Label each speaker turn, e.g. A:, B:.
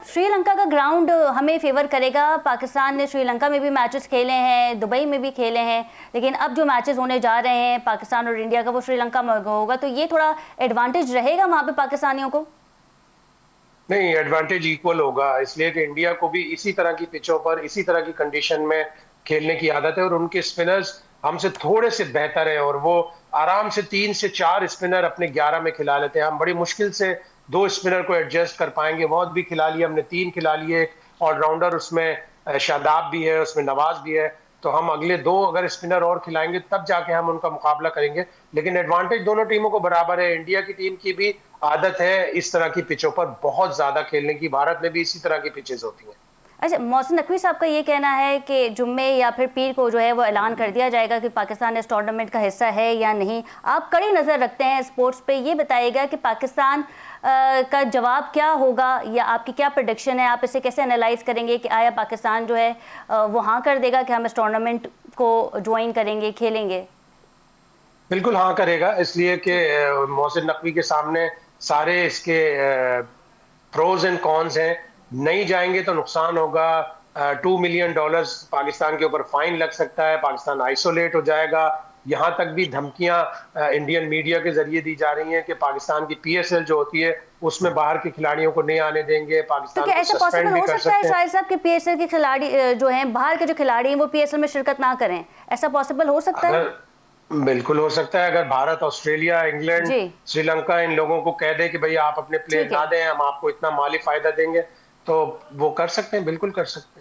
A: श्रीलंका का ग्राउंड हमें फेवर करेगा। पाकिस्तान ने श्रीलंका में भी मैचेस खेले हैं, दुबई में भी खेले हैं, लेकिन अब जो मैचेस होने जा रहे हैं पाकिस्तान और इंडिया का वो श्रीलंका में होगा, तो ये थोड़ा एडवांटेज रहेगा वहां पे पाकिस्तानियों को।
B: नहीं, एडवांटेज इक्वल होगा, इसलिए कि इंडिया को भी इसी तरह की पिचों पर इसी तरह की कंडीशन में खेलने की आदत है और उनके स्पिनर्स हमसे थोड़े से बेहतर है और वो आराम से 3 से 4 स्पिनर अपने 11 में खिला लेते हैं। हम बड़ी मुश्किल से 2 स्पिनर को एडजस्ट कर पाएंगे। बहुत भी खिला लिए हमने, 3 खिला लिए, एक ऑलराउंडर उसमें शादाब भी है, उसमें नवाज भी है। तो हम अगले 2 अगर स्पिनर और खिलाएंगे तब जाके हम उनका मुकाबला करेंगे। लेकिन एडवांटेज दोनों टीमों को बराबर है। इंडिया की टीम की भी आदत है इस तरह की पिचों पर बहुत ज्यादा खेलने की। भारत में भी इसी तरह की पिचेस होती हैं।
A: अच्छा, मोहसिन नकवी साहब का ये कहना है कि जुम्मे या फिर पीर को जो है वो ऐलान कर दिया जाएगा कि पाकिस्तान इस टूर्नामेंट का हिस्सा है या नहीं। आप कड़ी नज़र रखते हैं स्पोर्ट्स पे, ये बताइएगा कि पाकिस्तान का जवाब क्या होगा या आपकी क्या प्रेडिक्शन है, आप इसे कैसे एनालाइज करेंगे कि आया पाकिस्तान जो है वो हाँ कर देगा कि हम इस टूर्नामेंट को ज्वाइन करेंगे, खेलेंगे।
B: बिल्कुल हाँ करेगा, इसलिए कि मोहसिन नकवी के सामने सारे इसके प्रोज एंड कॉन्स हैं। नहीं जाएंगे तो नुकसान होगा। $2 मिलियन पाकिस्तान के ऊपर फाइन लग सकता है, पाकिस्तान आइसोलेट हो जाएगा। यहाँ तक भी धमकियां इंडियन मीडिया के जरिए दी जा रही हैं कि पाकिस्तान की पीएसएल जो होती है उसमें बाहर के खिलाड़ियों को नहीं आने देंगे,
A: तो
B: पाकिस्तान
A: क्या
B: को
A: ऐसा
B: सस्पेंड
A: पॉसिबल
B: भी
A: हो
B: कर
A: सकता है
B: सकते हैं।
A: शाहिद साहब कि पीएसएल के खिलाड़ी जो हैं, बाहर के जो खिलाड़ी हैं वो पीएसएल में शिरकत ना करें? ऐसा पॉसिबल हो सकता है?
B: अगर बिल्कुल हो सकता है, अगर भारत, ऑस्ट्रेलिया, इंग्लैंड,
A: जी।
B: श्रीलंका इन लोगों को कह दे कि भाई आप अपने प्लेयर
A: ठीक
B: ना
A: है।
B: दें, हम आपको इतना माली फायदा देंगे, तो वो कर सकते हैं, बिल्कुल कर सकते हैं।